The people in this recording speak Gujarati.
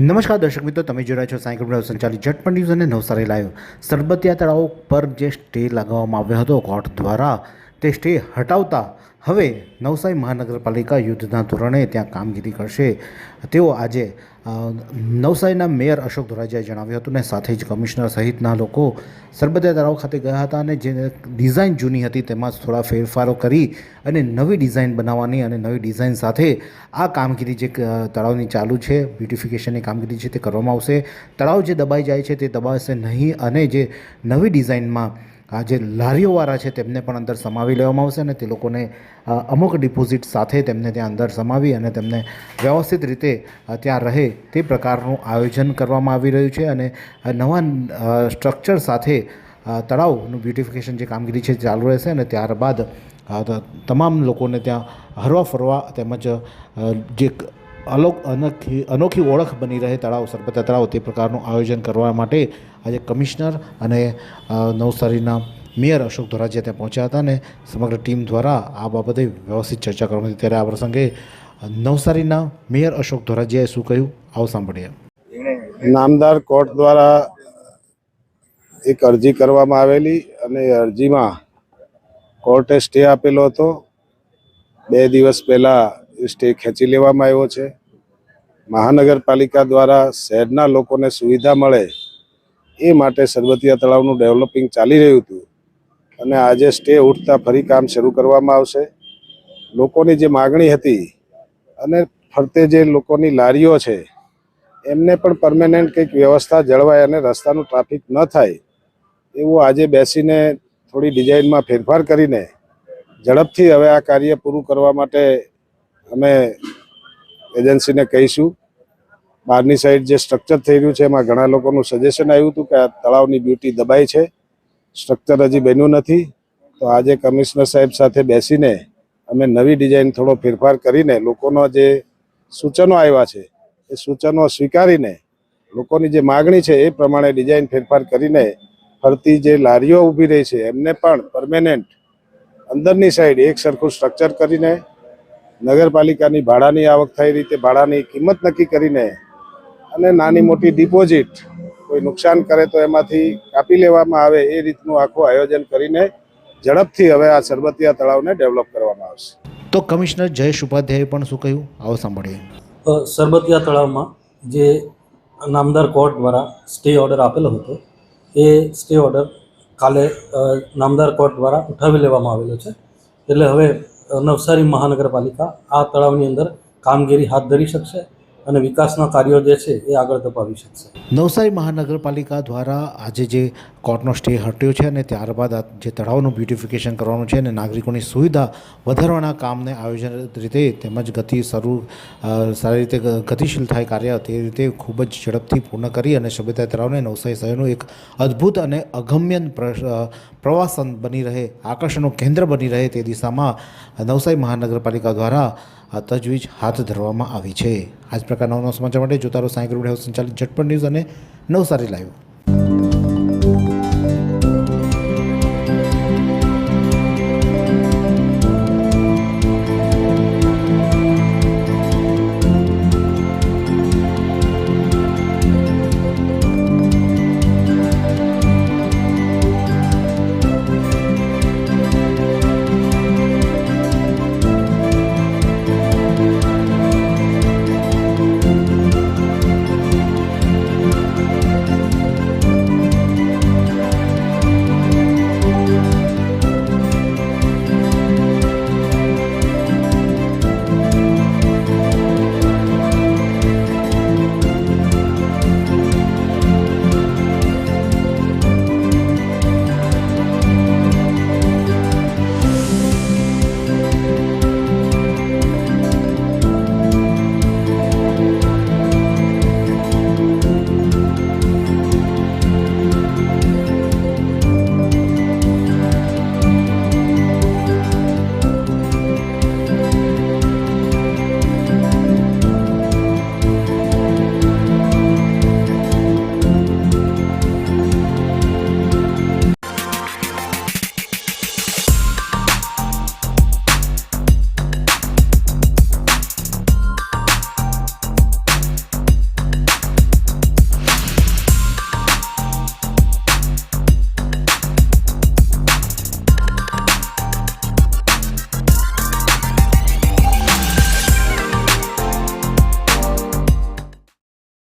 નમસ્કાર દર્શક મિત્રો, તમે જોઈ રહ્યા છો સાયકલ સંચાલિત ઝટપટ ન્યૂઝ અને નવસારી લાઈવ। સરબતિયા તળાવ પર જે સ્ટે લગાવવામાં આવ્યો હતો કોર્ટ દ્વારા, તે સ્ટે હટાવતા હવે નવસારી મહાનગરપાલિકા યુદ્ધના ધોરણે ત્યાં કામગીરી કરશે તેઓ આજે નવસારીના મેયર અશોક ધોરાજીએ જણાવ્યું હતું ને સાથે જ કમિશનર સહિતના લોકો સરબતિયા તળાવ ખાતે ગયા હતા અને જે ડિઝાઇન જૂની હતી તેમાં થોડા ફેરફારો કરી અને નવી ડિઝાઇન બનાવવાની અને નવી ડિઝાઇન સાથે આ કામગીરી જે તળાવની ચાલુ છે, બ્યુટિફિકેશનની કામગીરી છે તે કરવામાં આવશે। તળાવ જે દબાઈ જાય છે તે દબાશે નહીં અને જે નવી ડિઝાઇનમાં આ જે લારીઓવાળા છે તેમને પણ અંદર સમાવી લેવામાં આવશે અને તે લોકોને અમુક ડિપોઝિટ સાથે તેમને ત્યાં અંદર સમાવી અને તેમને વ્યવસ્થિત રીતે ત્યાં રહે તે પ્રકારનું આયોજન કરવામાં આવી રહ્યું છે અને નવા સ્ટ્રક્ચર સાથે તળાવનું બ્યુટિફિકેશન જે કામગીરી છે ચાલુ રહેશે અને ત્યારબાદ તમામ લોકોને ત્યાં હરવા ફરવા તેમજ જે અનોખી ઓળખ બની રહે તળાવ સરબતિયા તળાવ તે પ્રકારનું આયોજન કરવા માટે આજે કમિશનર અને નવસારીના મેયર અશોક ધોરાજીયા ત્યાં પહોંચ્યા હતા અને સમગ્ર ટીમ દ્વારા આ બાબતે વ્યવસ્થિત ચર્ચા કરવામાં હતી। ત્યારે આ પ્રસંગે નવસારીના મેયર અશોક ધોરાજીયાએ શું કહ્યું, આવો સાંભળીએ। નામદાર કોર્ટ દ્વારા એક અરજી કરવામાં આવેલી અને એ અરજીમાં કોર્ટે સ્ટે આપેલો હતો। 2 દિવસ પહેલાં એ સ્ટે ખેંચી લેવામાં આવ્યો છે। મહાનગરપાલિકા દ્વારા શહેરના લોકોને સુવિધા મળે એ માટે સરબતિયા તળાવનું ડેવલપિંગ ચાલી રહ્યું હતું અને આજે સ્ટે ઉઠતા ફરી કામ શરૂ કરવામાં આવશે। લોકોની જે માગણી હતી અને ફરતે જે લોકોની લારીઓ છે એમને પણ પરમેનન્ટ કંઈક વ્યવસ્થા જળવાય અને રસ્તાનું ટ્રાફિક ન થાય એવું આજે બેસીને થોડી ડિઝાઇનમાં ફેરફાર કરીને ઝડપથી હવે આ કાર્ય પૂરું કરવા માટે અમે એજન્સીને કહીશું। બહારની સાઈડ જે સ્ટ્રક્ચર થઈ રહ્યું છે એમાં ઘણા લોકોનું સજેશન આવ્યું હતું કે આ તળાવની બ્યુટી દબાઈ છે, સ્ટ્રક્ચર હજી બન્યું નથી, તો આજે કમિશનર સાહેબ સાથે બેસીને અમે નવી ડિઝાઇન થોડો ફેરફાર કરીને લોકોનો જે સૂચનો આવ્યા છે એ સૂચનો સ્વીકારીને લોકોની જે માગણી છે એ પ્રમાણે ડિઝાઇન ફેરફાર કરીને ફરતી જે લારીઓ ઊભી રહી છે એમને પણ પરમેનન્ટ અંદરની સાઈડ એક સરખું સ્ટ્રક્ચર કરીને નગરપાલિકાની ભાડાની આવક થઈ રીતે ભાડાની કિંમત નક્કી કરીને અને નાની મોટી ડિપોઝિટ કોઈ નુકસાન કરે તો એમાંથી કાપી લેવામાં આવે એ રીતનું આખું આયોજન કરીને ઝડપથી હવે આ સરબતિયા તળાવને ડેવલપ કરવામાં આવશે। તો કમિશનર જયેશ ઉપાધ્યાયે પણ શું કહ્યું, આવો સાંભળીએ। સરબતિયા તળાવમાં જે નામદાર કોર્ટ દ્વારા સ્ટે ઓર્ડર આપેલો હતો એ સ્ટે ઓર્ડર કાલે નામદાર કોર્ટ દ્વારા ઉઠાવી લેવામાં આવેલો છે। એટલે હવે નવસારી મહાનગરપાલિકા આ તળાવની અંદર કામગીરી હાથ ધરી શકશે અને વિકાસના કાર્યો જે છે એ આગળ ધપાવી શકશે। નવસારી મહાનગરપાલિકા દ્વારા આજે જે કોર્ટનો સ્ટે હટ્યો છે અને ત્યારબાદ જે તળાવનું બ્યુટિફિકેશન કરવાનું છે અને નાગરિકોની સુવિધા વધારવાના કામને આયોજન રીતે તેમજ સારી રીતે ગતિશીલ થાય કાર્ય તે રીતે ખૂબ જ ઝડપથી પૂર્ણ કરી અને સરબતિયા તળાવને નવસારી શહેરનું એક અદ્ભુત અને અગમ્ય પ્રવાસન બની રહે, આકર્ષણનું કેન્દ્ર બની રહે તે દિશામાં નવસારી મહાનગરપાલિકા દ્વારા તજવીજ હાથ ધરવામાં આવી છે। આ જ પ્રકારના નવા સમાચાર માટે જોતા રહો સાયકલ સંચાલિત ઝટપટ ન્યૂઝ અને નવસારી લાઈવ।